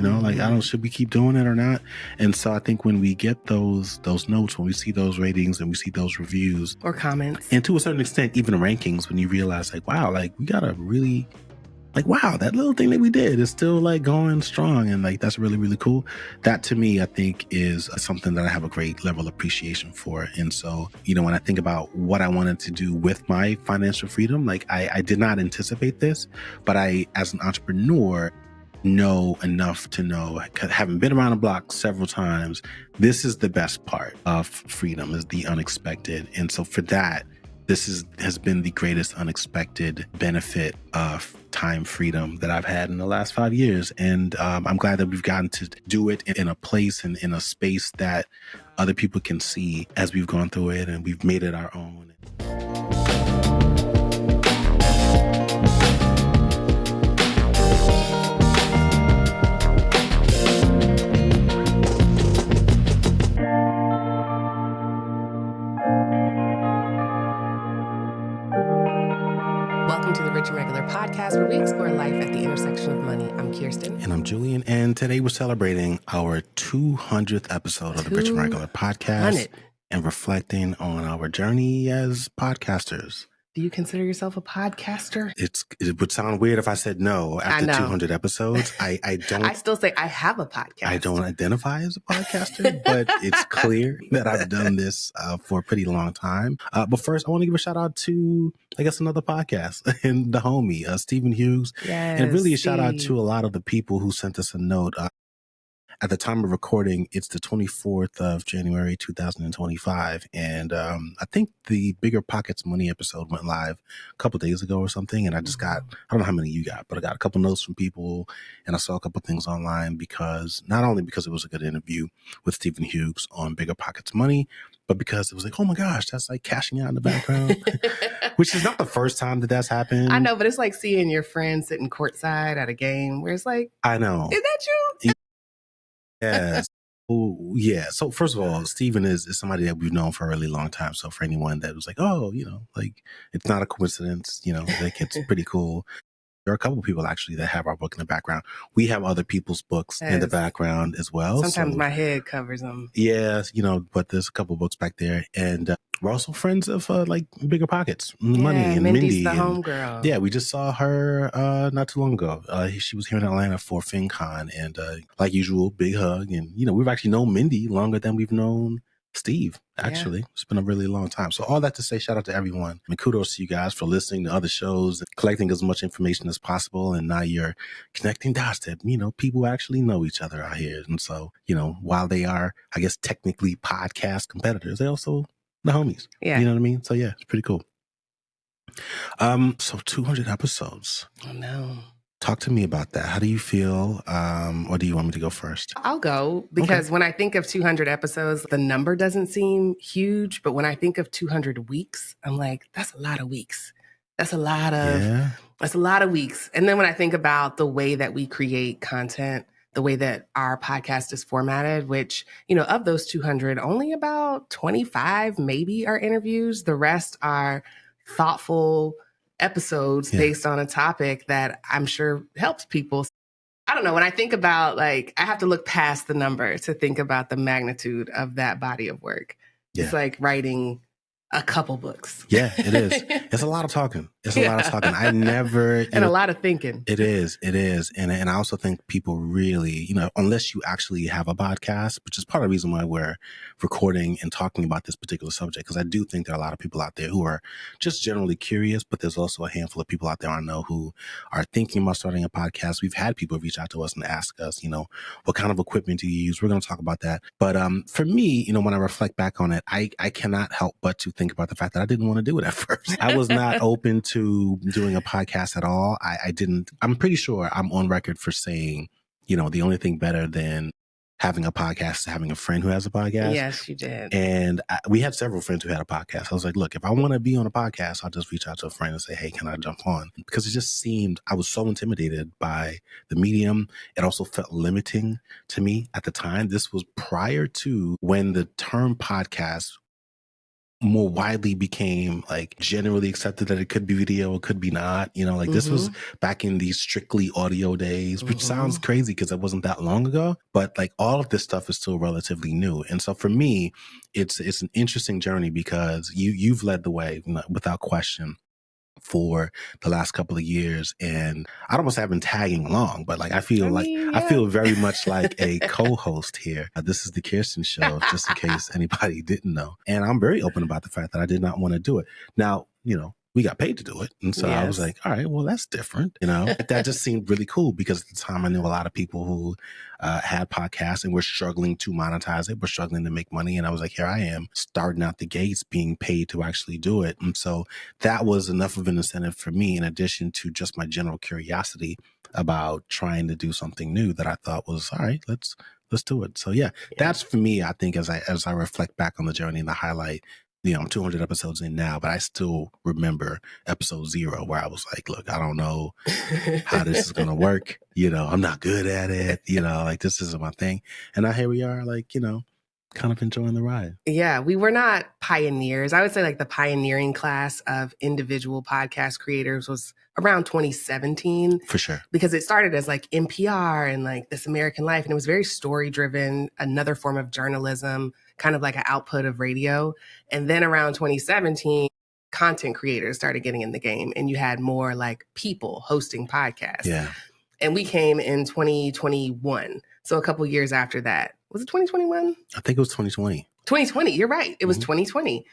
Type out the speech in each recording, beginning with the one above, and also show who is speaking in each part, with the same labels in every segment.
Speaker 1: Like, I don't, should we keep doing it or not? And so I think when we get those notes, when we see those ratings and we see those reviews
Speaker 2: or comments,
Speaker 1: and to a certain extent, even the rankings, when you realize like, wow, like we got to really like, wow, that little thing that we did is still like going strong. And like, that's really, really cool. That to me, I think is something that I have a great level of appreciation for. And so, when I think about what I wanted to do with my financial freedom, like I did not anticipate this, but I, as an entrepreneur, know enough to know, having been around the block several times, this is the best part of freedom, is the unexpected. And so for that, has been the greatest unexpected benefit of time freedom that I've had in the last 5 years. And I'm glad that we've gotten to do it in a place and in a space that other people can see as we've gone through it, and we've made it our own.
Speaker 2: Welcome to the Rich and Regular podcast, where we explore life at the intersection of money. I'm Kirsten.
Speaker 1: And I'm Julian. And today we're celebrating our 200th episode of the Rich and Regular podcast and reflecting on our journey as podcasters.
Speaker 2: Do you consider yourself a podcaster?
Speaker 1: It would sound weird if I said no after 200 episodes. I don't.
Speaker 2: I still say I have a podcast.
Speaker 1: I don't identify as a podcaster, but it's clear that I've done this for a pretty long time. But first, I want to give a shout out to, I guess, another podcast and the homie, Stephen Hughes.
Speaker 2: Yes,
Speaker 1: and really a shout out to a lot of the people who sent us a note. At the time of recording, it's the 24th of January, 2025. And I think the Bigger Pockets Money episode went live a couple days ago or something. And I just got, I don't know how many you got, but I got a couple notes from people, and I saw a couple things online because not only because it was a good interview with Stephen Hughes on Bigger Pockets Money, but because it was like, oh my gosh, that's like cashing out in the background, which is not the first time that that's happened.
Speaker 2: I know, but it's like seeing your friend sitting courtside at a game where it's like,
Speaker 1: I know.
Speaker 2: Is that you?
Speaker 1: Yes. Oh, yeah. So first of all, Stephen is somebody that we've known for a really long time. So for anyone that was like, oh, like it's not a coincidence, like it's pretty cool. There are a couple of people actually that have our book in the background. We have other people's books in the background as well.
Speaker 2: Sometimes my head covers them.
Speaker 1: Yeah, but there's a couple of books back there. And we're also friends of like Bigger Pockets Money and
Speaker 2: Mindy's
Speaker 1: Mindy.
Speaker 2: The homegirl.
Speaker 1: Yeah, we just saw her not too long ago. She was here in Atlanta for FinCon, and like usual, big hug. And, we've actually known Mindy longer than we've known Steve, actually. It's been a really long time. So all that to say, shout out to everyone. And kudos to you guys for listening to other shows and collecting as much information as possible. And now you're connecting dots that, people actually know each other out here. And so, while they are, I guess, technically podcast competitors, they also the homies.
Speaker 2: Yeah.
Speaker 1: You know what I mean? So yeah, it's pretty cool. So 200 episodes.
Speaker 2: Oh no.
Speaker 1: Talk to me about that. How do you feel? Or do you want me to go first?
Speaker 2: I'll go because when I think of 200 episodes, the number doesn't seem huge. But when I think of 200 weeks, I'm like, that's a lot of weeks. That's a lot of weeks. And then when I think about the way that we create content, the way that our podcast is formatted, which, of those 200, only about 25 maybe are interviews. The rest are thoughtful episodes based on a topic that I'm sure helps people. I don't know. When I think about I have to look past the number to think about the magnitude of that body of work. Yeah. It's like writing a couple books.
Speaker 1: Yeah, it is. It's a lot of talking. It's a lot of talking. I never...
Speaker 2: and a lot of thinking.
Speaker 1: It is. And I also think people really, unless you actually have a podcast, which is part of the reason why we're recording and talking about this particular subject, because I do think there are a lot of people out there who are just generally curious, but there's also a handful of people out there I know who are thinking about starting a podcast. We've had people reach out to us and ask us, what kind of equipment do you use? We're going to talk about that. But for me, when I reflect back on it, I cannot help but to think about the fact that I didn't want to do it at first. I was not open to doing a podcast at all. I didn't. I'm pretty sure I'm on record for saying, the only thing better than having a podcast is having a friend who has a podcast.
Speaker 2: Yes, you did.
Speaker 1: And we had several friends who had a podcast. I was like, look, if I want to be on a podcast, I'll just reach out to a friend and say, hey, can I jump on? Because it just seemed, I was so intimidated by the medium. It also felt limiting to me at the time. This was prior to when the term podcast more widely became like generally accepted that it could be video, it could be not, you know, like this was back in these strictly audio days, which sounds crazy because it wasn't that long ago, but like all of this stuff is still relatively new. And so for me, it's an interesting journey because you've led the way without question for the last couple of years, and I'd almost have been tagging along, but like I feel very much like a co-host here. This is the Kirsten Show, just in case anybody didn't know. And I'm very open about the fact that I did not want to do it. Now, you know, we got paid to do it. And so I was like, all right, well, that's different. You know, that just seemed really cool because at the time I knew a lot of people who had podcasts and were struggling to monetize it, were struggling to make money. And I was like, here I am starting out the gates being paid to actually do it. And so that was enough of an incentive for me, in addition to just my general curiosity about trying to do something new, that I thought was, all right, let's do it. So yeah, that's for me, I think, as I reflect back on the journey and the highlight. You know, I'm 200 episodes in now, but I still remember episode 0 where I was like, look, I don't know how this is going to work. You know, I'm not good at it. You know, like this isn't my thing. And now here we are, like, you know, kind of enjoying the ride.
Speaker 2: Yeah, we were not pioneers. I would say like the pioneering class of individual podcast creators was around 2017.
Speaker 1: For sure.
Speaker 2: Because it started as like NPR and like This American Life. And it was very story driven, another form of journalism, kind of like an output of radio. And then around 2017, content creators started getting in the game, and you had more like people hosting podcasts.
Speaker 1: Yeah.
Speaker 2: And we came in 2021. So a couple years after that. Was it 2021?
Speaker 1: I think it was 2020.
Speaker 2: 2020, you're right. It was 2020.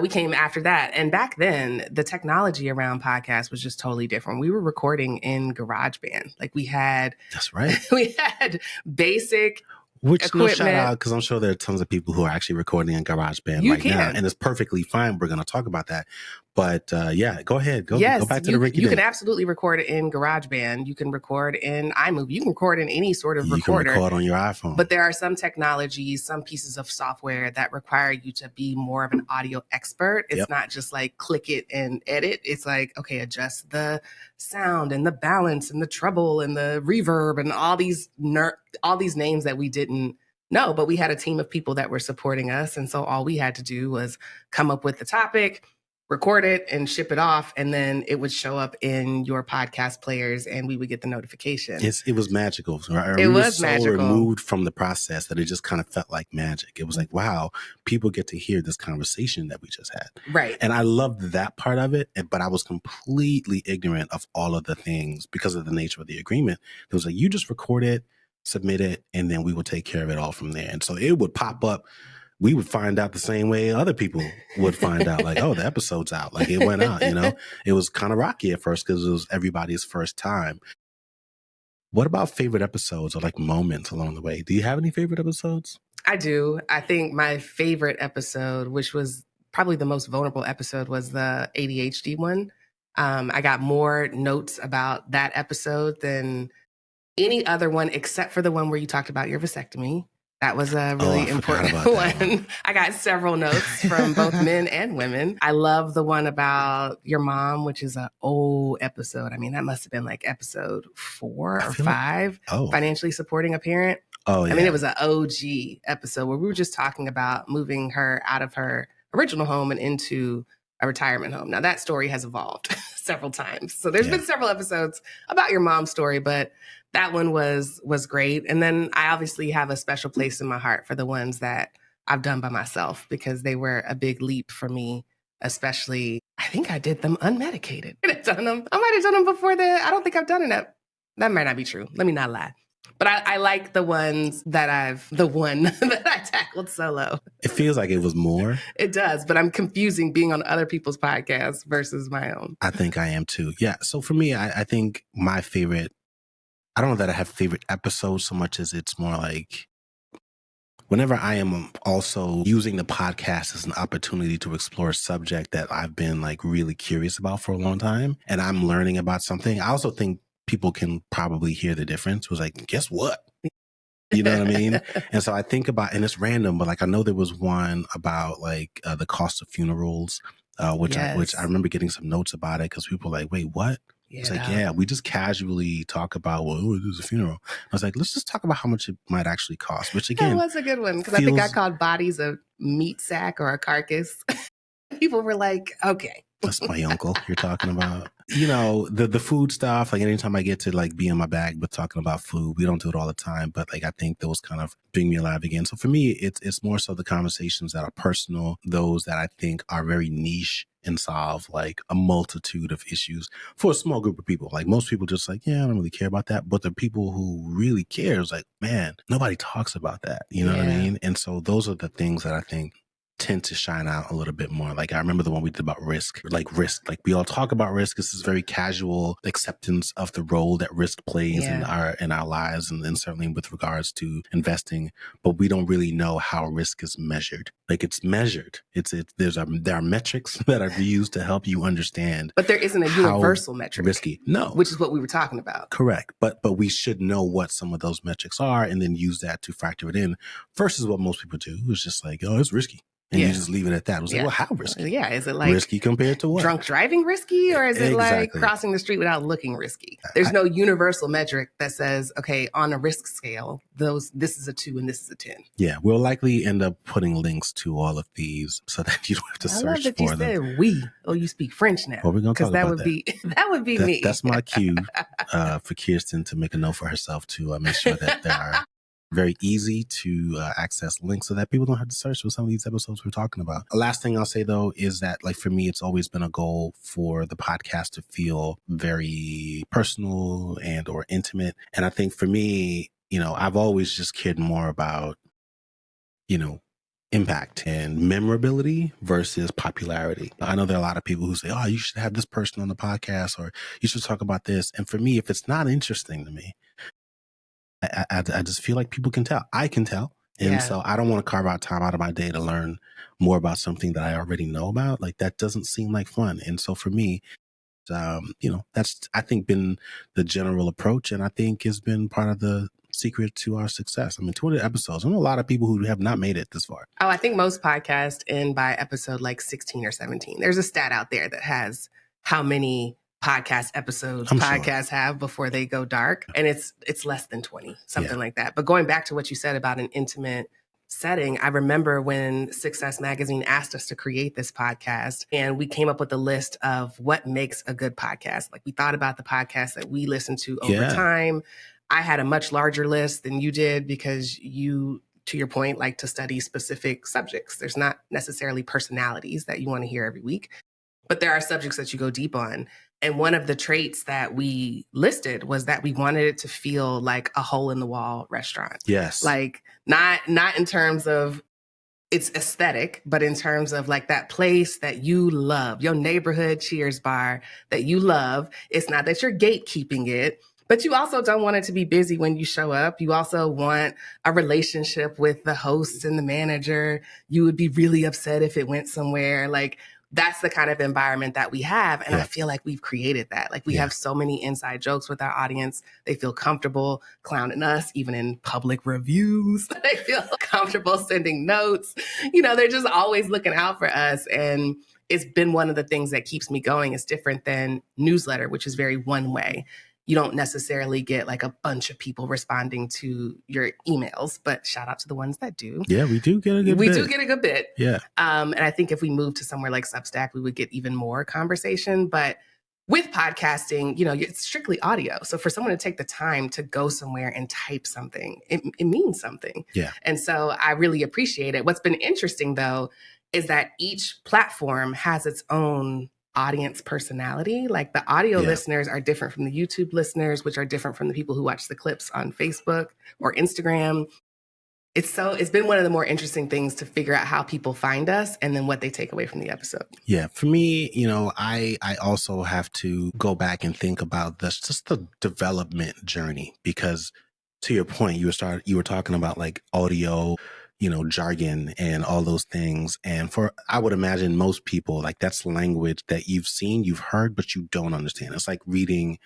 Speaker 2: We came after that. And back then, the technology around podcasts was just totally different. We were recording in GarageBand. Like we had...
Speaker 1: That's right.
Speaker 2: We had basic...
Speaker 1: Which
Speaker 2: equipment.
Speaker 1: No shout out, because I'm sure there are tons of people who are actually recording in GarageBand right now, and it's perfectly fine. We're going to talk about that, but yeah, go ahead, go back to the rinky.
Speaker 2: You can absolutely record it in GarageBand. You can record in iMovie. You can record in any sort of recorder.
Speaker 1: You can record on your iPhone.
Speaker 2: But there are some technologies, some pieces of software that require you to be more of an audio expert. It's not just like click it and edit. It's like, okay, adjust the sound and the balance and the treble and the reverb and all these names that we didn't know, but we had a team of people that were supporting us. And so all we had to do was come up with the topic, record it, and ship it off. And then it would show up in your podcast players and we would get the notification.
Speaker 1: It was magical. Right?
Speaker 2: It was so magical.
Speaker 1: Removed from the process that it just kind of felt like magic. It was like, wow, people get to hear this conversation that we just had.
Speaker 2: Right.
Speaker 1: And I loved that part of it, but I was completely ignorant of all of the things because of the nature of the agreement. It was like, you just record it, submit it, and then we will take care of it all from there. And so it would pop up. We would find out the same way other people would find out, like, oh, the episode's out. Like it went out, you know. It was kind of rocky at first because it was everybody's first time. What about favorite episodes or like moments along the way? Do you have any favorite episodes?
Speaker 2: I do. I think my favorite episode, which was probably the most vulnerable episode, was the ADHD one. I got more notes about that episode than any other one, except for the one where you talked about your vasectomy. That was a really important one. I got several notes from both men and women. I love the one about your mom, which is an old episode. I mean, that must have been like episode 4 or 5, financially supporting a parent.
Speaker 1: Oh, yeah.
Speaker 2: I mean, it was an OG episode where we were just talking about moving her out of her original home and into a retirement home. Now, that story has evolved several times. So there's been several episodes about your mom's story, but that one was great. And then I obviously have a special place in my heart for the ones that I've done by myself because they were a big leap for me, especially, I think I did them unmedicated. I might have done them before I don't think I've done it. That might not be true. Let me not lie. But I like the one that I tackled solo.
Speaker 1: It feels like it was more.
Speaker 2: It does, but I'm confusing being on other people's podcasts versus my own.
Speaker 1: I think I am too. Yeah. So for me, I think my favorite, I don't know that I have favorite episodes so much as it's more like whenever I am also using the podcast as an opportunity to explore a subject that I've been like really curious about for a long time and I'm learning about something. I also think people can probably hear the difference. It was like, guess what? You know what I mean? And so I think about, and it's random, but like I know there was one about like the cost of funerals, which I remember getting some notes about it because people were like, wait, what? It's like, we just casually talk about, well, it was a funeral. I was like, let's just talk about how much it might actually cost, which again.
Speaker 2: That was a good one because I think I called bodies a meat sack or a carcass. people were like, okay.
Speaker 1: That's my uncle you're talking about. You know, the food stuff, like anytime I get to like be in my bag with talking about food, we don't do it all the time, but like I think those kind of bring me alive again. So for me, it's more so the conversations that are personal, those that I think are very niche and solve like a multitude of issues for a small group of people. Like most people just like, yeah, I don't really care about that. But the people who really care is like, man, nobody talks about that. You know what I mean? And so those are the things that I think tend to shine out a little bit more. Like I remember the one we did about risk, like we all talk about risk. This is very casual acceptance of the role that risk plays in our lives, and certainly with regards to investing, but we don't really know how risk is measured. Like it's measured. There are metrics that are used to help you understand.
Speaker 2: But there isn't a universal metric.
Speaker 1: Risky. No.
Speaker 2: Which is what we were talking about.
Speaker 1: Correct. But we should know what some of those metrics are and then use that to factor it in versus what most people do. It's just like, oh, it's risky. And you just leave it at that. It was like, well, how risky?
Speaker 2: Yeah. Is it like
Speaker 1: risky compared to what?
Speaker 2: Drunk driving risky? Or is it like crossing the street without looking risky? There's no universal metric that says, okay, on a risk scale, this is a 2 and this is a 10.
Speaker 1: Yeah. We'll likely end up putting links to all of these so that you don't have to search for them. I love that you said
Speaker 2: we. Oh, you speak French now.
Speaker 1: Well, we're going to talk about
Speaker 2: that. That would be me.
Speaker 1: That's my cue for Kirsten to make a note for herself to make sure that there are very easy to access links so that people don't have to search for some of these episodes we're talking about. The last thing I'll say, though, is that like for me, it's always been a goal for the podcast to feel very personal and or intimate. And I think for me, you know, I've always just cared more about, you know, impact and memorability versus popularity. I know there are a lot of people who say, oh, you should have this person on the podcast or you should talk about this. And for me, if it's not interesting to me, I just feel like people can tell. I can tell. And so I don't want to carve out time out of my day to learn more about something that I already know about. Like that doesn't seem like fun. And so for me, you know, that's, I think, been the general approach. And I think has been part of the secret to our success. I mean, 200 episodes. I know a lot of people who have not made it this far.
Speaker 2: Oh, I think most podcasts end by episode like 16 or 17. There's a stat out there that has how many podcast episodes podcasts have before they go dark. And it's less than 20, something like that. But going back to what you said about an intimate setting, I remember when Success Magazine asked us to create this podcast and we came up with a list of what makes a good podcast. Like we thought about the podcasts that we listened to over time. I had a much larger list than you did because you, to your point, like to study specific subjects. There's not necessarily personalities that you want to hear every week, but there are subjects that you go deep on. And one of the traits that we listed was that we wanted it to feel like a hole in the wall restaurant.
Speaker 1: Yes.
Speaker 2: Like not in terms of its aesthetic, but in terms of like that place that you love, your neighborhood Cheers bar that you love. It's not that you're gatekeeping it, but you also don't want it to be busy when you show up. You also want a relationship with the host and the manager. You would be really upset if it went somewhere. Like, that's the kind of environment that we have. And I feel like we've created that. Like we have so many inside jokes with our audience. They feel comfortable clowning us, even in public reviews. They feel comfortable sending notes. You know, they're just always looking out for us. And it's been one of the things that keeps me going. It's different than newsletter, which is very one way. You don't necessarily get like a bunch of people responding to your emails, but shout out to the ones that do.
Speaker 1: Yeah, we do get a good bit.
Speaker 2: We do get a good bit.
Speaker 1: Yeah.
Speaker 2: And I think if we moved to somewhere like Substack, we would get even more conversation. But with podcasting, you know, it's strictly audio. So for someone to take the time to go somewhere and type something, it means something.
Speaker 1: Yeah.
Speaker 2: And so I really appreciate it. What's been interesting, though, is that each platform has its own audience personality. Like the audio listeners are different from the YouTube listeners, which are different from the people who watch the clips on Facebook or Instagram. It's been one of the more interesting things to figure out how people find us and then what they take away from the episode.
Speaker 1: Yeah. For me, you know, I also have to go back and think about this, just the development journey, because to your point, you were talking about like audio, you know, jargon and all those things. And I would imagine most people, like that's language that you've seen, you've heard, but you don't understand. It's like reading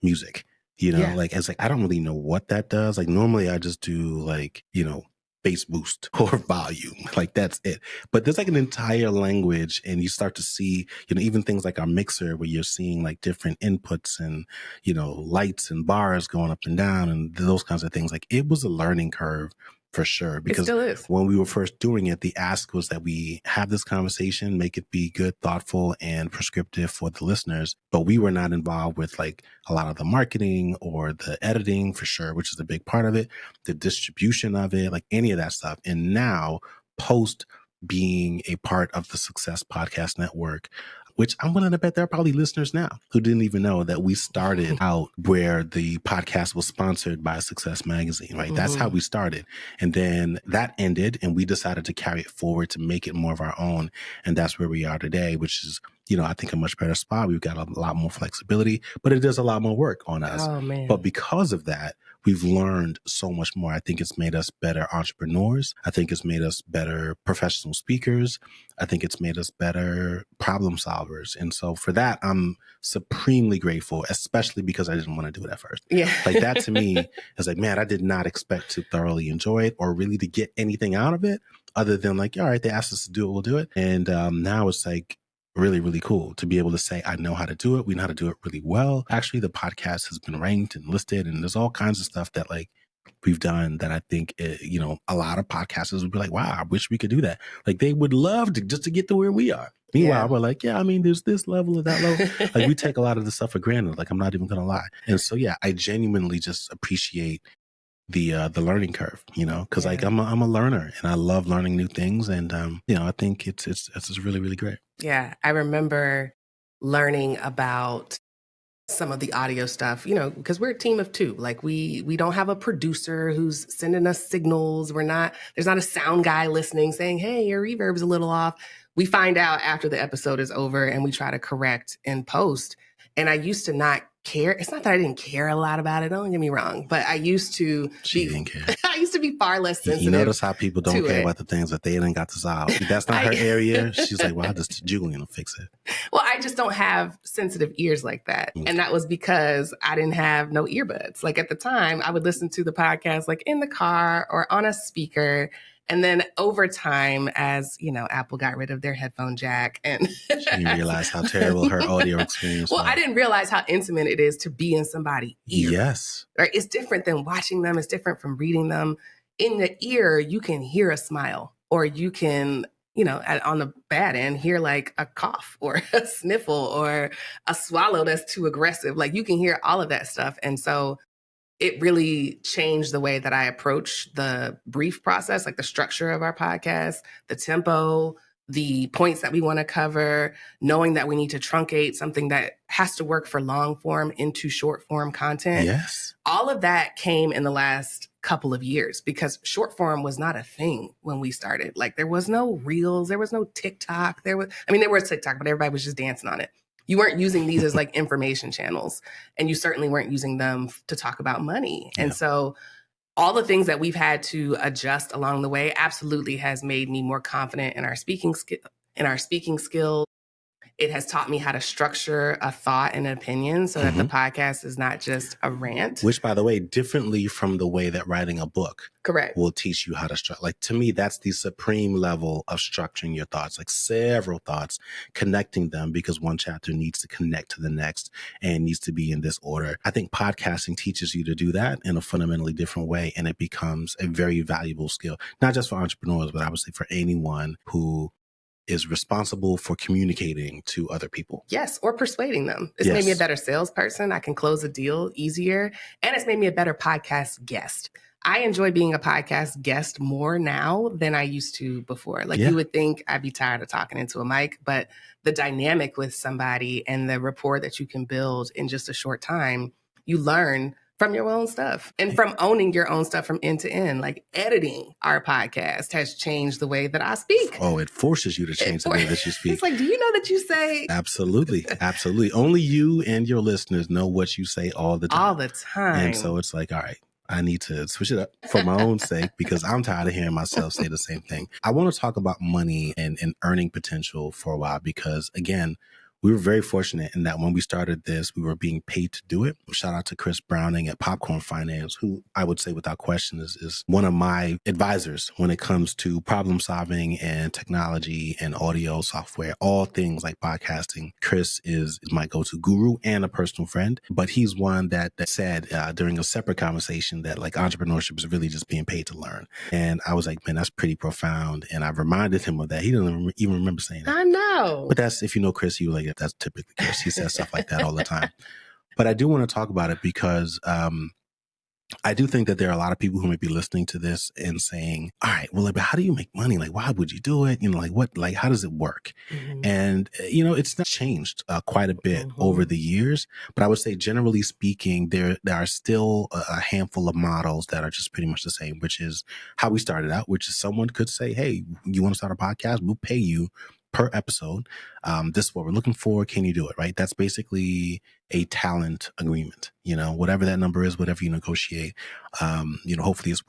Speaker 1: music, you know, like it's like, I don't really know what that does. Like normally I just do like, you know, bass boost or volume, like that's it. But there's like an entire language and you start to see, you know, even things like our mixer where you're seeing like different inputs and, you know, lights and bars going up and down and those kinds of things. Like it was a learning curve for sure. Because
Speaker 2: it still is.
Speaker 1: when we were first doing it, the ask was that we have this conversation, make it be good, thoughtful, and prescriptive for the listeners. But we were not involved with like a lot of the marketing or the editing, for sure, which is a big part of it, the distribution of it, like any of that stuff. And now, post being a part of the Success Podcast Network, which I'm willing to bet there are probably listeners now who didn't even know that we started out where the podcast was sponsored by Success Magazine, right? Mm-hmm. That's how we started. And then that ended and we decided to carry it forward to make it more of our own. And that's where we are today, which is, you know, I think a much better spot. We've got a lot more flexibility, but it does a lot more work on us.
Speaker 2: Oh, man.
Speaker 1: But because of that, we've learned so much more. I think it's made us better entrepreneurs. I think it's made us better professional speakers. I think it's made us better problem solvers. And so for that, I'm supremely grateful, especially because I didn't want to do it at first.
Speaker 2: Yeah.
Speaker 1: Like that to me is like, man, I did not expect to thoroughly enjoy it or really to get anything out of it other than like, all right, they asked us to do it, we'll do it. And now it's like, really, really cool to be able to say, I know how to do it. We know how to do it really well. Actually, the podcast has been ranked and listed, and there's all kinds of stuff that like we've done that I think, you know, a lot of podcasters would be like, wow, I wish we could do that. Like they would love to just to get to where we are. Meanwhile, we're like, yeah, I mean, there's this level of that level. Like we take a lot of this stuff for granted. Like I'm not even going to lie. And so, yeah, I genuinely just appreciate the learning curve, you know, because like I'm a learner and I love learning new things. And, you know, I think it's just really, really great.
Speaker 2: Yeah. I remember learning about some of the audio stuff, you know, because we're a team of two. Like we don't have a producer who's sending us signals. There's not a sound guy listening saying, hey, your reverb's a little off. We find out after the episode is over and we try to correct in post. And I used to not care. It's not that I didn't care a lot about it. Don't get me wrong, but I used to.
Speaker 1: She didn't care.
Speaker 2: I used to be far less sensitive.
Speaker 1: You notice how people don't care about the things that they didn't got to solve. That's not her area. She's like, well, I'll just Julian will fix it.
Speaker 2: Well, I just don't have sensitive ears like that. Okay. And that was because I didn't have no earbuds. Like at the time, I would listen to the podcast like in the car or on a speaker. And then over time, as you know, Apple got rid of their headphone jack and
Speaker 1: she realized how terrible her audio experience was.
Speaker 2: Well, I didn't realize how intimate it is to be in somebody's ear.
Speaker 1: Yes.
Speaker 2: Right? It's different than watching them. It's different from reading them. In the ear, you can hear a smile or you can, you know, on the bad end, hear like a cough or a sniffle or a swallow that's too aggressive. Like you can hear all of that stuff. And so it really changed the way that I approach the brief process, like the structure of our podcast, the tempo, the points that we want to cover, knowing that we need to truncate something that has to work for long form into short form content.
Speaker 1: Yes.
Speaker 2: All of that came in the last couple of years because short form was not a thing when we started. Like there was no Reels, there was no TikTok. There was TikTok, but everybody was just dancing on it. You weren't using these as like information channels, and you certainly weren't using them to talk about money. Yeah. And so all the things that we've had to adjust along the way absolutely has made me more confident in our speaking skills. It has taught me how to structure a thought and an opinion so that the podcast is not just a rant.
Speaker 1: Which, by the way, differently from the way that writing a book
Speaker 2: correct
Speaker 1: will teach you how to structure. Like, to me, that's the supreme level of structuring your thoughts, like several thoughts, connecting them because one chapter needs to connect to the next and needs to be in this order. I think podcasting teaches you to do that in a fundamentally different way, and it becomes a very valuable skill, not just for entrepreneurs, but I would say for anyone who is responsible for communicating to other people.
Speaker 2: Yes, or persuading them. It's made me a better salesperson. I can close a deal easier. And it's made me a better podcast guest. I enjoy being a podcast guest more now than I used to before. Like you would think I'd be tired of talking into a mic, but the dynamic with somebody and the rapport that you can build in just a short time, you learn from your own stuff and from owning your own stuff from end to end. Like editing our podcast has changed the way that I speak.
Speaker 1: Oh, it forces you to change the way that you speak.
Speaker 2: It's like, do you know that you say?
Speaker 1: Absolutely. Absolutely. Only you and your listeners know what you say all the time.
Speaker 2: All the time.
Speaker 1: And so it's like, all right, I need to switch it up for my own sake because I'm tired of hearing myself say the same thing. I want to talk about money and earning potential for a while because, again, we were very fortunate in that when we started this, we were being paid to do it. Shout out to Chris Browning at Popcorn Finance, who I would say without question is one of my advisors when it comes to problem solving and technology and audio software, all things like podcasting. Chris is my go-to guru and a personal friend, but he's one that said during a separate conversation that like entrepreneurship is really just being paid to learn. And I was like, man, that's pretty profound. And I reminded him of that. He didn't even remember saying that.
Speaker 2: I know.
Speaker 1: But that's, if you know Chris, you like, that's typically Chris. He says stuff like that all the time. But I do want to talk about it because I do think that there are a lot of people who might be listening to this and saying, all right, well, like, but how do you make money? Like, why would you do it? You know, like what, like, how does it work? Mm-hmm. And, you know, it's not changed quite a bit over the years, but I would say generally speaking, there are still a handful of models that are just pretty much the same, which is how we started out, which is someone could say, hey, you want to start a podcast? We'll pay you per episode. This is what we're looking for. Can you do it? Right. That's basically a talent agreement, you know, whatever that number is, whatever you negotiate, you know, hopefully it's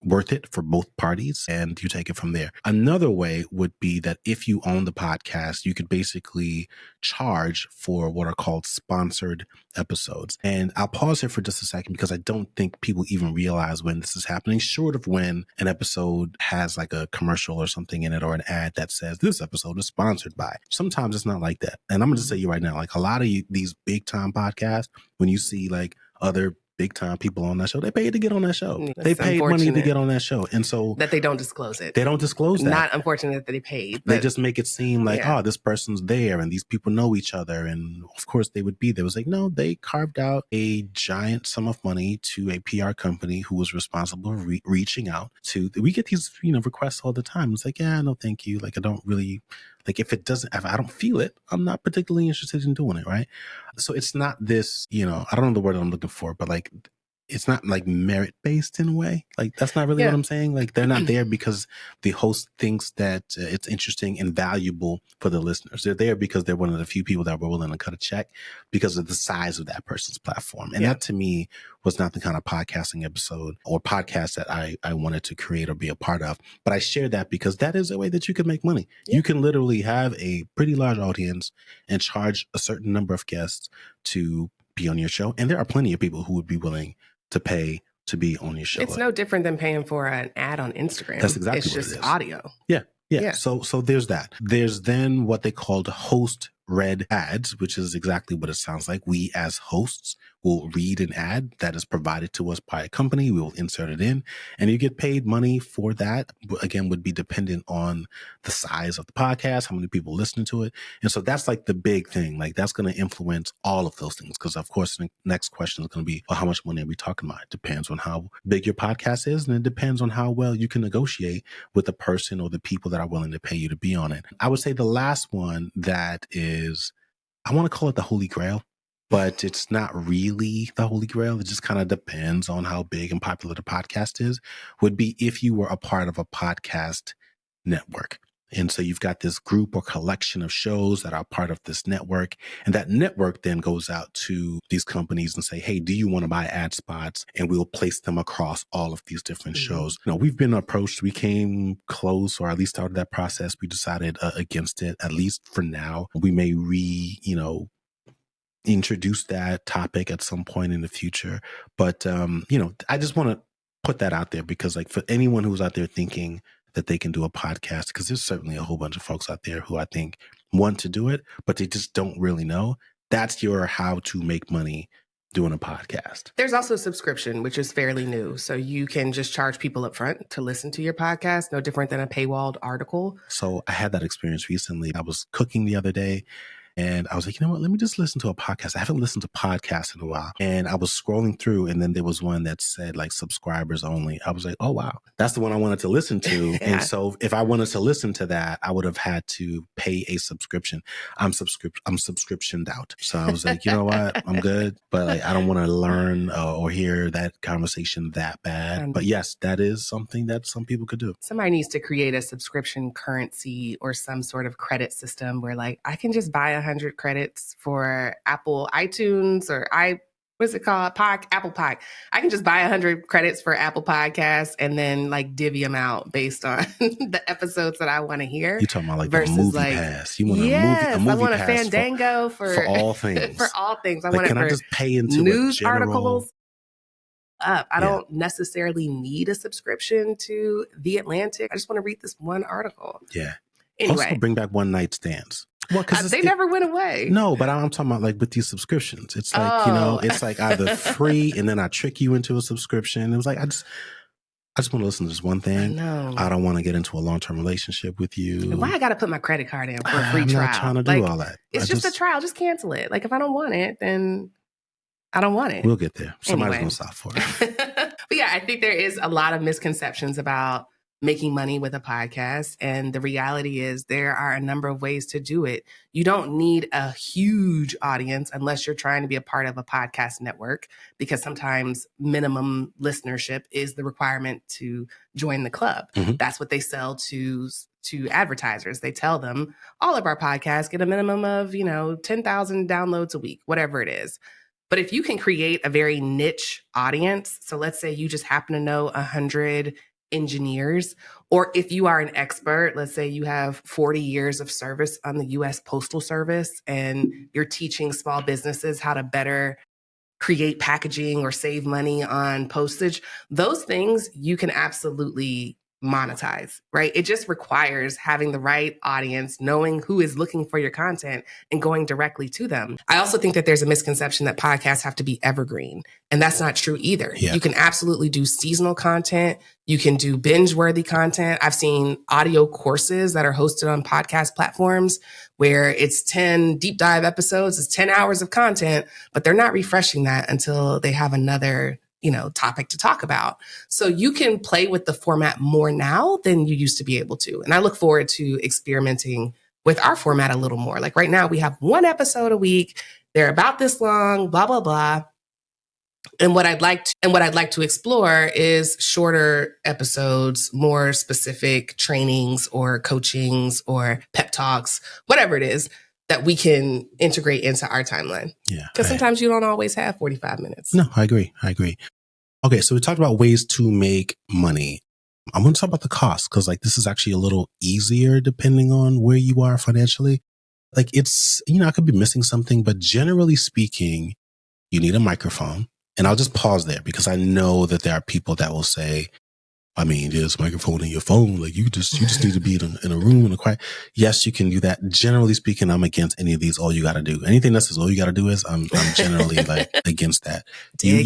Speaker 1: worth it for both parties and you take it from there. Another way would be that if you own the podcast, you could basically charge for what are called sponsored episodes. And I'll pause here for just a second because I don't think people even realize when this is happening, short of when an episode has like a commercial or something in it or an ad that says this episode is sponsored by. Sometimes it's not like that. And I'm going to say you right now, like a lot of these big time podcasts, when you see like other big time people on that show, they paid to get on that show.
Speaker 2: That's
Speaker 1: they paid money to get on that show. And so
Speaker 2: that they don't disclose it.
Speaker 1: They don't disclose that.
Speaker 2: Not unfortunate that they paid.
Speaker 1: They just make it seem like, oh, this person's there and these people know each other. And of course they would be there. It was like, no, they carved out a giant sum of money to a PR company who was responsible for reaching out to, we get these, you know, requests all the time. It's like, yeah, no, thank you. Like, I don't really, like, if I don't feel it, I'm not particularly interested in doing it. Right. So it's not this, you know, I don't know the word I'm looking for, but like, it's not like merit based in a way. Like that's not really what I'm saying. Like they're not there because the host thinks that it's interesting and valuable for the listeners. They're there because they're one of the few people that were willing to cut a check because of the size of that person's platform. And that to me was not the kind of podcasting episode or podcast that I wanted to create or be a part of. But I share that because that is a way that you can make money. You can literally have a pretty large audience and charge a certain number of guests to be on your show. And there are plenty of people who would be willing to pay to be on your show.
Speaker 2: It's no different than paying for an ad on Instagram.
Speaker 1: That's exactly
Speaker 2: what it is. It's just audio.
Speaker 1: Yeah. So there's that. There's then what they called host read ads, which is exactly what it sounds like. We as hosts will read an ad that is provided to us by a company. We will insert it in and you get paid money for that. Again, would be dependent on the size of the podcast, how many people listen to it. And so that's like the big thing. Like that's going to influence all of those things. Because of course, the next question is going to be, well, how much money are we talking about? It depends on how big your podcast is. And it depends on how well you can negotiate with the person or the people that are willing to pay you to be on it. I would say the last one that is, I want to call it the Holy Grail, but it's not really the Holy Grail. It just kind of depends on how big and popular the podcast is, would be if you were a part of a podcast network. And so you've got this group or collection of shows that are part of this network. And that network then goes out to these companies and say, hey, do you want to buy ad spots? And we'll place them across all of these different shows. You know, we've been approached. We came close, or at least started that process. We decided against it, at least for now. We may introduce that topic at some point in the future. But, I just want to put that out there because like for anyone who's out there thinking that they can do a podcast, because there's certainly a whole bunch of folks out there who I think want to do it, but they just don't really know. That's your how to make money doing a podcast.
Speaker 2: There's also a subscription, which is fairly new. So you can just charge people up front to listen to your podcast, no different than a paywalled article.
Speaker 1: So I had that experience recently. I was cooking the other day and I was like, you know what, let me just listen to a podcast. I haven't listened to podcasts in a while. And I was scrolling through and then there was one that said like subscribers only. I was like, oh, wow, that's the one I wanted to listen to. And so if I wanted to listen to that, I would have had to pay a subscription. I'm subscriptioned out. So I was like, you know what, I'm good. But like, I don't want to learn or hear that conversation that bad. But yes, that is something that some people could do.
Speaker 2: Somebody needs to create a subscription currency or some sort of credit system where like I can just buy 100 credits for Apple iTunes or what's it called? Apple Pod. I can just buy 100 credits for Apple Podcasts and then like divvy them out based on the episodes that I want to hear.
Speaker 1: You're talking about like the movie pass. You want a movie
Speaker 2: I want a
Speaker 1: pass
Speaker 2: Fandango
Speaker 1: for all things.
Speaker 2: For all things. I
Speaker 1: like,
Speaker 2: want it
Speaker 1: can
Speaker 2: for
Speaker 1: I just pay into
Speaker 2: news
Speaker 1: general...
Speaker 2: articles. I don't necessarily need a subscription to The Atlantic. I just want to read this one article.
Speaker 1: Yeah.
Speaker 2: Anyway.
Speaker 1: Also bring back one night stands. Well, because
Speaker 2: they never went away.
Speaker 1: No, but I'm talking about like with these subscriptions. It's like, it's like either free and then I trick you into a subscription. It was like, I just want to listen to this one thing. I don't want to get into a long-term relationship with you.
Speaker 2: Why I got to put my credit card in for a free trial?
Speaker 1: I'm not trying to do all that.
Speaker 2: It's just a trial. Just cancel it. Like if I don't want it, then I don't want it.
Speaker 1: We'll get there. Somebody's going to stop for it.
Speaker 2: But yeah, I think there is a lot of misconceptions about making money with a podcast. And the reality is there are a number of ways to do it. You don't need a huge audience unless you're trying to be a part of a podcast network, because sometimes minimum listenership is the requirement to join the club. Mm-hmm. That's what they sell to advertisers. They tell them all of our podcasts get a minimum of, 10,000 downloads a week, whatever it is. But if you can create a very niche audience, so let's say you just happen to know 100 engineers, or if you are an expert, let's say you have 40 years of service on the U.S. Postal Service and you're teaching small businesses how to better create packaging or save money on postage, those things you can absolutely monetize, right? It just requires having the right audience, knowing who is looking for your content and going directly to them. I also think that there's a misconception that podcasts have to be evergreen, and that's not true either. Yeah. You can absolutely do seasonal content. You can do binge-worthy content. I've seen audio courses that are hosted on podcast platforms where it's 10 deep dive episodes, it's 10 hours of content, but they're not refreshing that until they have another topic to talk about. So you can play with the format more now than you used to be able to. And I look forward to experimenting with our format a little more. Like right now, we have one episode a week. They're about this long, blah, blah, blah. And what I'd like to explore is shorter episodes, more specific trainings or coachings or pep talks, whatever it is that we can integrate into our timeline. Yeah. Because sometimes you don't always have 45 minutes.
Speaker 1: No, I agree. Okay, so we talked about ways to make money. I'm going to talk about the cost, because like this is actually a little easier depending on where you are financially. Like it's, I could be missing something, but generally speaking, you need a microphone. And I'll just pause there because I know that there are people that will say, I mean, there's a microphone in your phone. Like you just need to be in a room in a quiet. Yes, you can do that. Generally speaking, I'm against any of these. All you got to do, anything that says all you got to do is, I'm generally like against that. You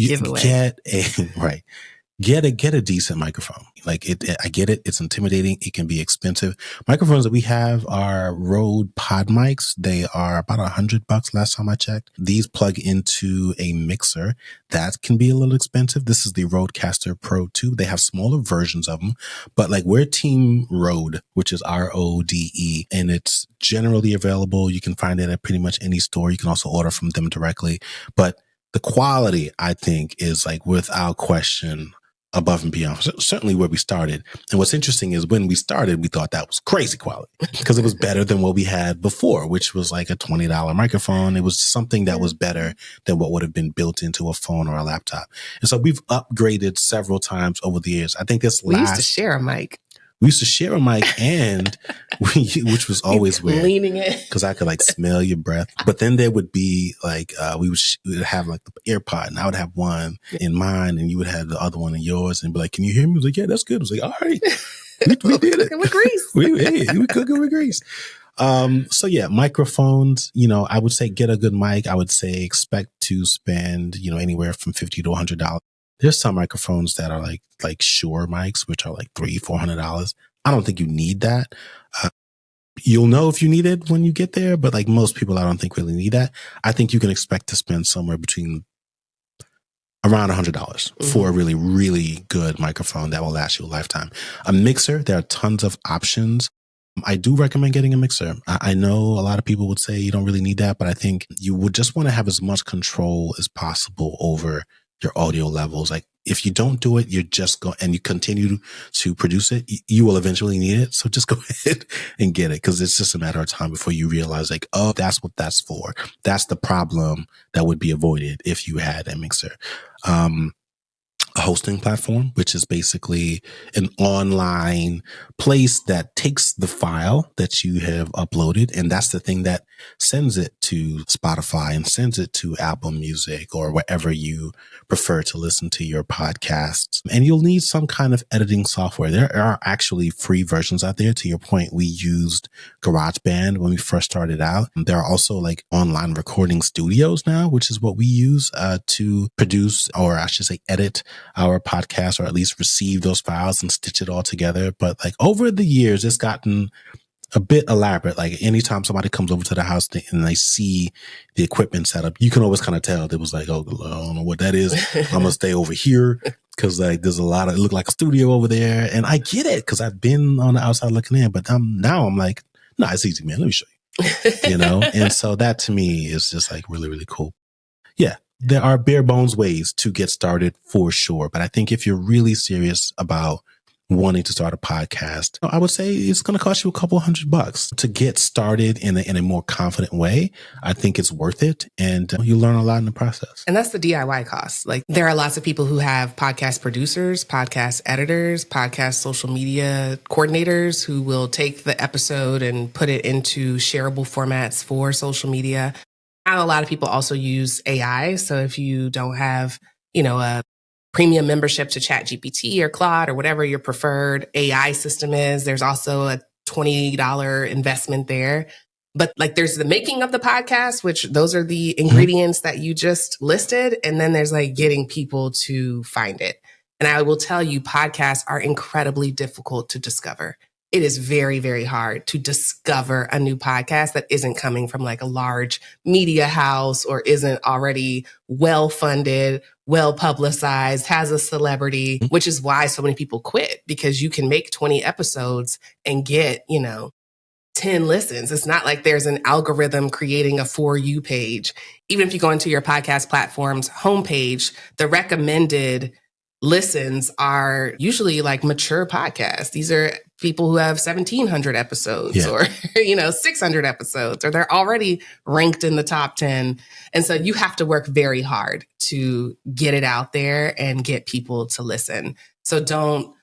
Speaker 1: get a decent microphone. Like I get it. It's intimidating. It can be expensive. Microphones that we have are Rode Pod mics. They are about $100 last time I checked. These plug into a mixer. That can be a little expensive. This is the Rodecaster Pro 2. They have smaller versions of them, but like we're Team Rode, which is RODE, and it's generally available. You can find it at pretty much any store. You can also order from them directly, but the quality, I think, is like without question above and beyond, certainly where we started. And what's interesting is when we started, we thought that was crazy quality because it was better than what we had before, which was like a $20 microphone. It was something that was better than what would have been built into a phone or a laptop. And so we've upgraded several times over the years. I think
Speaker 2: we used to share a mic.
Speaker 1: We used to share a mic, and which was always weird.
Speaker 2: Leaning it.
Speaker 1: Because I could like smell your breath. But then there would be like, we would have like the AirPod, and I would have one in mine, and you would have the other one in yours, and be like, can you hear me? I was like, yeah, that's good. I was like, all right, we did it.
Speaker 2: Cooking with grease.
Speaker 1: we cooking with grease. So yeah, microphones, I would say get a good mic. I would say expect to spend, anywhere from $50 to $100. There's some microphones that are like Shure mics, which are like $300-$400. I don't think you need that. You'll know if you need it when you get there, but like most people, I don't think really need that. I think you can expect to spend somewhere between around $100 for a really, really good microphone that will last you a lifetime. A mixer, there are tons of options. I do recommend getting a mixer. I know a lot of people would say you don't really need that, but I think you would just want to have as much control as possible over your audio levels. Like if you don't do it, you're just going, and you continue to produce it, you will eventually need it. So just go ahead and get it, because it's just a matter of time before you realize like, oh, that's what that's for. That's the problem that would be avoided if you had a mixer. A hosting platform, which is basically an online place that takes the file that you have uploaded, and that's the thing that sends it to Spotify and sends it to Apple Music or wherever you prefer to listen to your podcasts. And you'll need some kind of editing software. There are actually free versions out there. To your point, we used GarageBand when we first started out. There are also like online recording studios now, which is what we use to produce, or I should say edit our podcast, or at least receive those files and stitch it all together. But like over the years, it's gotten a bit elaborate. Like anytime somebody comes over to the house and they see the equipment set up, you can always kind of tell. It was like, oh, I don't know what that is. I'm going to stay over here, because like there's a lot of, it looked like a studio over there. And I get it, because I've been on the outside looking in, but now I'm like, no, it's easy, man. Let me show you, And so that to me is just like really, really cool. Yeah. There are bare bones ways to get started for sure. But I think if you're really serious about wanting to start a podcast, I would say it's going to cost you a couple $100 to get started in a more confident way. I think it's worth it. And you learn a lot in the process.
Speaker 2: And that's the DIY cost. Like there are lots of people who have podcast producers, podcast editors, podcast social media coordinators who will take the episode and put it into shareable formats for social media. A lot of people also use AI. So if you don't have, a premium membership to ChatGPT or Claude or whatever your preferred AI system is, there's also a $20 investment there. But like there's the making of the podcast, which those are the ingredients that you just listed. And then there's like getting people to find it. And I will tell you, podcasts are incredibly difficult to discover. It is very, very hard to discover a new podcast that isn't coming from like a large media house or isn't already well-funded, well-publicized, has a celebrity, which is why so many people quit, because you can make 20 episodes and get, 10 listens. It's not like there's an algorithm creating a For You page. Even if you go into your podcast platform's homepage, the recommended listens are usually like mature podcasts. These are people who have 1,700 episodes or, 600 episodes, or they're already ranked in the top 10. And so you have to work very hard to get it out there and get people to listen. So don't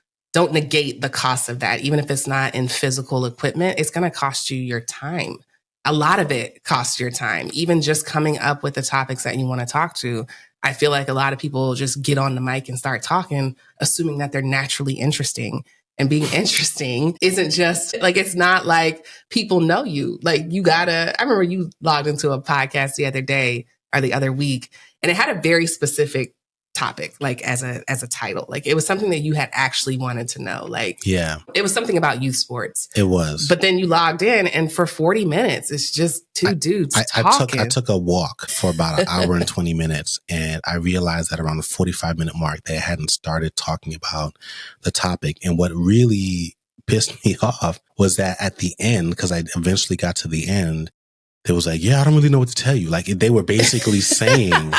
Speaker 2: negate the cost of that. Even if it's not in physical equipment, it's going to cost you your time. A lot of it costs your time, even just coming up with the topics that you want to talk to. I feel like a lot of people just get on the mic and start talking, assuming that they're naturally interesting. And being interesting isn't just like, it's not like people know you. Like I remember you logged into a podcast the other day or the other week, and it had a very specific topic, like as a title. Like it was something that you had actually wanted to know. Like, yeah, it was something about youth sports.
Speaker 1: It was.
Speaker 2: But then you logged in, and for 40 minutes, it's just two dudes talking.
Speaker 1: I took a walk for about an hour and 20 minutes, and I realized that around the 45-minute mark, they hadn't started talking about the topic. And what really pissed me off was that at the end, because I eventually got to the end, they was like, yeah, I don't really know what to tell you. Like they were basically saying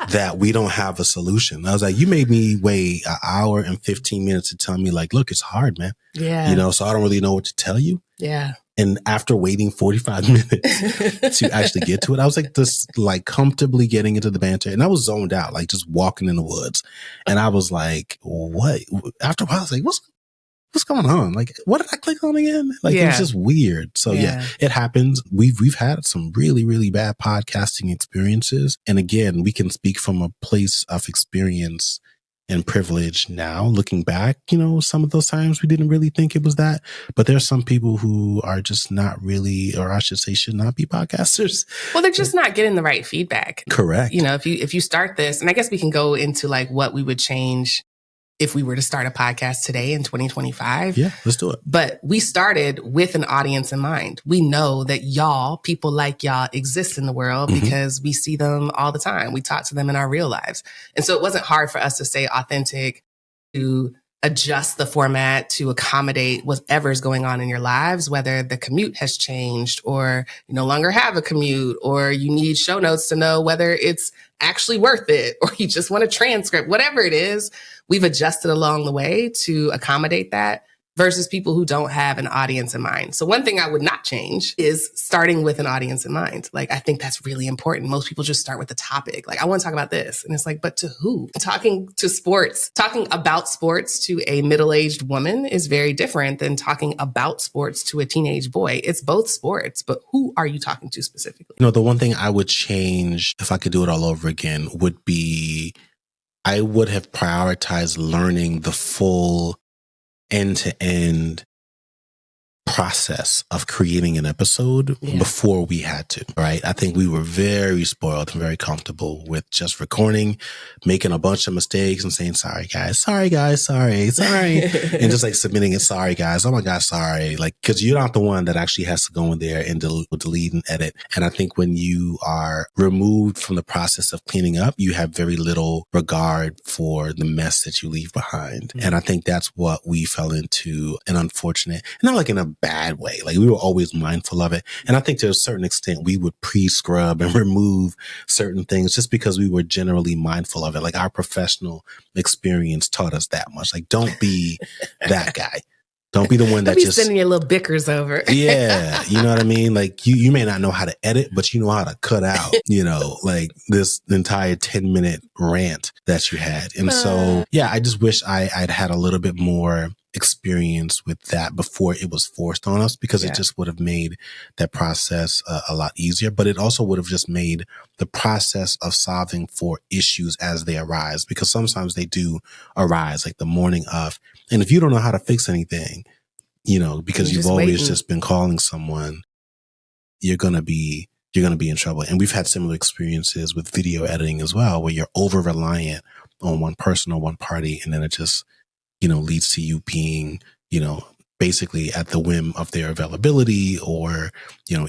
Speaker 1: that we don't have a solution. I was like, you made me wait an hour and 15 minutes to tell me like, look, it's hard, man.
Speaker 2: Yeah.
Speaker 1: So I don't really know what to tell you.
Speaker 2: Yeah.
Speaker 1: And after waiting 45 minutes to actually get to it, I was like just like comfortably getting into the banter, and I was zoned out, like just walking in the woods. And I was like, what? After a while, I was like, what's going on? Like, what did I click on again? Like, it was just weird. So yeah, it happens. We've had some really, really bad podcasting experiences. And again, we can speak from a place of experience and privilege now. Looking back, some of those times we didn't really think it was that. But there's some people who are just not really, or I should say, should not be podcasters.
Speaker 2: Well, they're just not getting the right feedback.
Speaker 1: Correct.
Speaker 2: If you start this, and I guess we can go into like what we would change if we were to start a podcast today in 2025.
Speaker 1: Yeah, let's do it.
Speaker 2: But we started with an audience in mind. We know that people like y'all exist in the world because we see them all the time. We talk to them in our real lives. And so it wasn't hard for us to stay authentic, to adjust the format to accommodate whatever is going on in your lives, whether the commute has changed or you no longer have a commute, or you need show notes to know whether it's actually worth it, or you just want a transcript, whatever it is, we've adjusted along the way to accommodate that versus people who don't have an audience in mind. So one thing I would not change is starting with an audience in mind. Like, I think that's really important. Most people just start with the topic. Like, I want to talk about this. And it's like, but to who? Talking about sports to a middle-aged woman is very different than talking about sports to a teenage boy. It's both sports, but who are you talking to specifically?
Speaker 1: The one thing I would change if I could do it all over again would be I would have prioritized learning the full end-to-end process of creating an episode before we had to, right? I think we were very spoiled and very comfortable with just recording, making a bunch of mistakes and saying, sorry guys, sorry, and just like submitting it, sorry guys, oh my God, sorry. Like, cause you're not the one that actually has to go in there and delete and edit. And I think when you are removed from the process of cleaning up, you have very little regard for the mess that you leave behind. And I think that's what we fell into, an unfortunate, not like in a bad way. Like, we were always mindful of it. And I think to a certain extent, we would pre-scrub and remove certain things just because we were generally mindful of it. Like, our professional experience taught us that much. Like, don't be that guy. Don't be the one that
Speaker 2: just sending your little bickers over.
Speaker 1: Yeah. You know what I mean? Like, you may not know how to edit, but you know how to cut out, like this entire 10-minute rant that you had. And so, yeah, I just wish I'd had a little bit more experience with that before it was forced on us, because it just would have made that process a lot easier. But it also would have just made the process of solving for issues as they arise, because sometimes they do arise like the morning of. And if you don't know how to fix anything, because you've always just been calling someone, you're going to be in trouble. And we've had similar experiences with video editing as well, where you're over reliant on one person or one party. And then it just, leads to you being, basically at the whim of their availability or,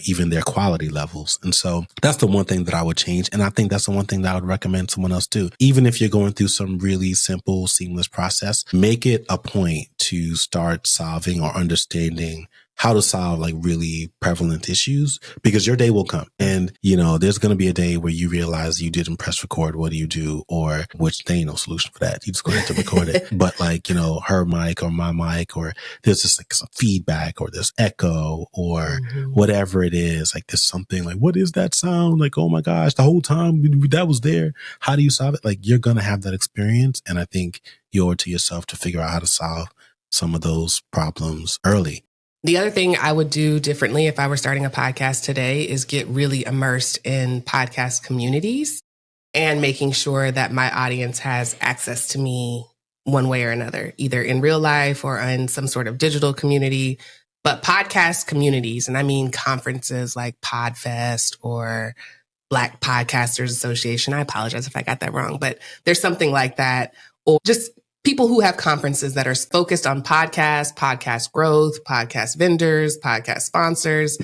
Speaker 1: even their quality levels. And so that's the one thing that I would change. And I think that's the one thing that I would recommend someone else do. Even if you're going through some really simple, seamless process, make it a point to start solving or understanding how to solve like really prevalent issues, because your day will come. And, there's going to be a day where you realize you didn't press record. What do you do? Or which there ain't no solution for that. You just go ahead to record it. But like, her mic or my mic, or there's just like some feedback, or there's echo, or whatever it is. Like, there's something like, what is that sound? Like, oh my gosh, the whole time that was there. How do you solve it? Like, you're going to have that experience. And I think you owe it to yourself to figure out how to solve some of those problems early.
Speaker 2: The other thing I would do differently if I were starting a podcast today is get really immersed in podcast communities and making sure that my audience has access to me one way or another, either in real life or in some sort of digital community. But podcast communities, and I mean conferences like PodFest or Black Podcasters Association. I apologize if I got that wrong, but there's something like that. Or just people who have conferences that are focused on podcasts, podcast growth, podcast vendors, podcast sponsors.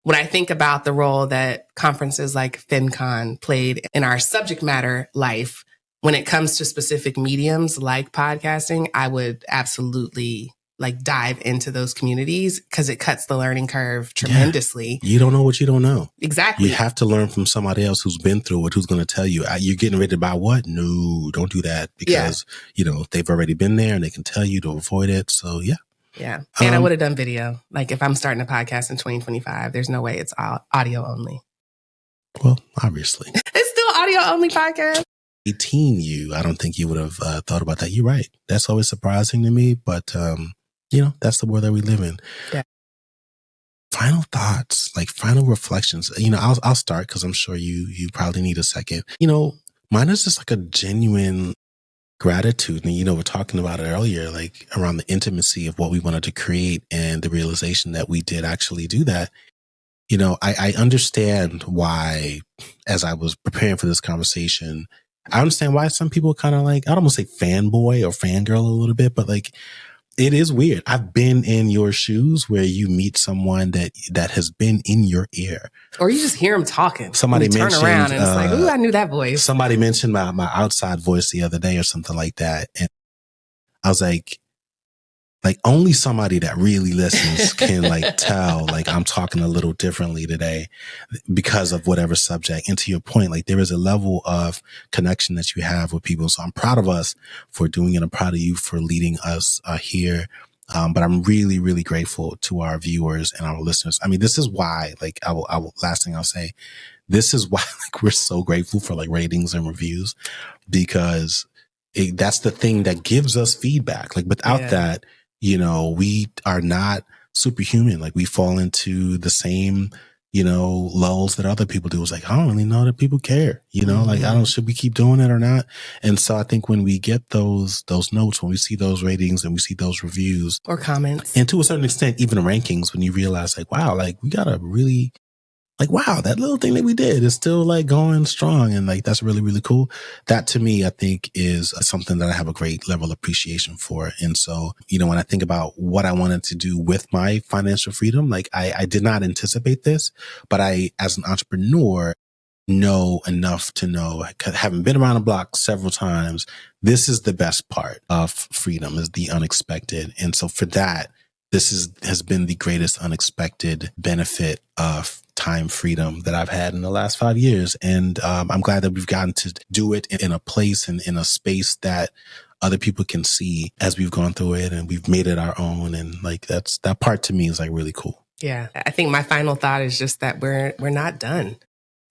Speaker 2: When I think about the role that conferences like FinCon played in our subject matter life, when it comes to specific mediums like podcasting, I would absolutely dive into those communities because it cuts the learning curve tremendously.
Speaker 1: Yeah. You don't know what you don't know.
Speaker 2: Exactly.
Speaker 1: You have to learn from somebody else who's been through it, who's going to tell you, you're getting ready to buy what? No, don't do that, because, they've already been there and they can tell you to avoid it. So, yeah.
Speaker 2: Yeah. And I would have done video. Like, if I'm starting a podcast in 2025, there's no way it's audio only.
Speaker 1: Well, obviously.
Speaker 2: It's still audio only podcast.
Speaker 1: 18 I don't think you would have thought about that. You're right. That's always surprising to me, but that's the world that we live in.
Speaker 2: Yeah.
Speaker 1: Final thoughts, like final reflections. I'll start because I'm sure you probably need a second. Mine is just like a genuine gratitude. And, we're talking about it earlier, like around the intimacy of what we wanted to create and the realization that we did actually do that. I understand why, as I was preparing for this conversation, I understand why some people kind of like, I don't want to say fanboy or fangirl a little bit, but like, it is weird. I've been in your shoes where you meet someone that has been in your ear.
Speaker 2: Or you just hear them talking.
Speaker 1: Somebody mentioned,
Speaker 2: turn around and it's like, ooh, I knew that voice.
Speaker 1: Somebody mentioned my outside voice the other day or something like that. And I was like, like only somebody that really listens can like tell like I'm talking a little differently today because of whatever subject. And to your point, like there is a level of connection that you have with people. So I'm proud of us for doing it. I'm proud of you for leading us here. But I'm really, really grateful to our viewers and our listeners. I mean, this is why, like, last thing I'll say, this is why, like, we're so grateful for like ratings and reviews, because that's the thing that gives us feedback. Like without that, you know, we are not superhuman. Like we fall into the same, you know, lulls that other people do. It's like, I don't really know that people care, you know, like should we keep doing it or not? And so I think when we get those notes, when we see those ratings and we see those reviews
Speaker 2: or comments,
Speaker 1: and to a certain extent, even rankings, when you realize like, wow, like we got a really, like, wow, that little thing that we did is still like going strong. And like, that's really, really cool. That to me, I think is something that I have a great level of appreciation for. And so, you know, when I think about what I wanted to do with my financial freedom, like I did not anticipate this, but I, as an entrepreneur, know enough to know, having been around the block several times, this is the best part of freedom, is the unexpected. And so for that, has been the greatest unexpected benefit of time freedom that I've had in the last 5 years. And I'm glad that we've gotten to do it in a place and in a space that other people can see as we've gone through it, and we've made it our own. And like that part to me is like really cool.
Speaker 2: Yeah. I think my final thought is just that we're not done.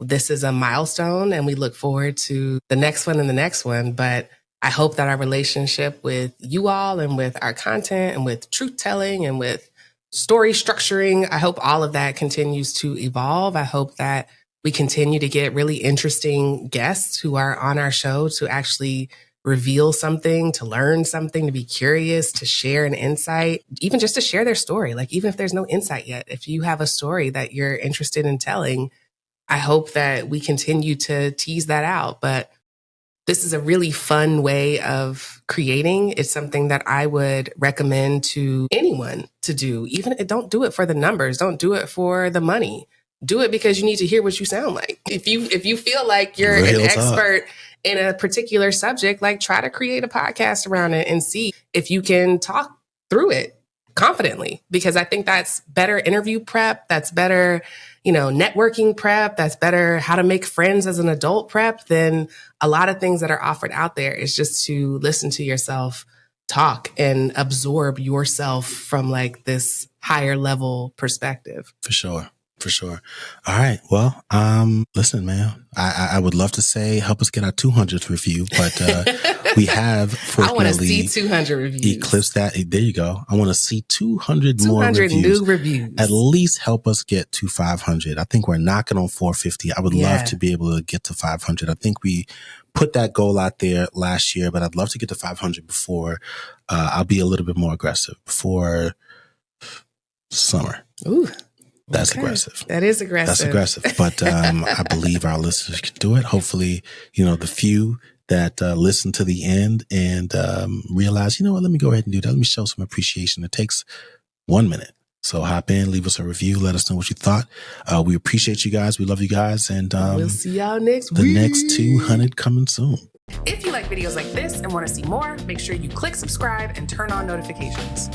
Speaker 2: This is a milestone and we look forward to the next one and the next one. But I hope that our relationship with you all and with our content and with truth telling and with story structuring, I hope all of that continues to evolve. I hope that we continue to get really interesting guests who are on our show to actually reveal something, to learn something, to be curious, to share an insight, even just to share their story. Like, even if there's no insight yet, if you have a story that you're interested in telling, I hope that we continue to tease that out. But this is a really fun way of creating. It's something that I would recommend to anyone to do. Even don't do it for the numbers. Don't do it for the money. Do it because you need to hear what you sound like. If you feel like you're an expert in a particular subject, like try to create a podcast around it and see if you can talk through it confidently, because I think that's better interview prep. That's better, networking prep. That's better how to make friends as an adult prep than a lot of things that are offered out there. Is just to listen to yourself talk and absorb yourself from like this higher level perspective.
Speaker 1: For sure. All right. Well, listen, man, I would love to say help us get our 200th review, but we have, fortunately,
Speaker 2: I want to see 200 reviews.
Speaker 1: Eclipse that. There you go. I want to see 200 more reviews.
Speaker 2: New reviews.
Speaker 1: At least help us get to 500. I think we're knocking on 450. I would love to be able to get to 500. I think we put that goal out there last year, but I'd love to get to 500 before I'll be a little bit more aggressive before summer.
Speaker 2: Ooh.
Speaker 1: That's aggressive.
Speaker 2: That is aggressive.
Speaker 1: That's aggressive. But I believe our listeners can do it. Hopefully, the few that listen to the end and realize, let me go ahead and do that. Let me show some appreciation. It takes 1 minute. So hop in, leave us a review. Let us know what you thought. We appreciate you guys. We love you guys. And
Speaker 2: we'll see y'all next
Speaker 1: week.
Speaker 2: The
Speaker 1: next 200 coming soon.
Speaker 2: If you like videos like this and want to see more, make sure you click subscribe and turn on notifications.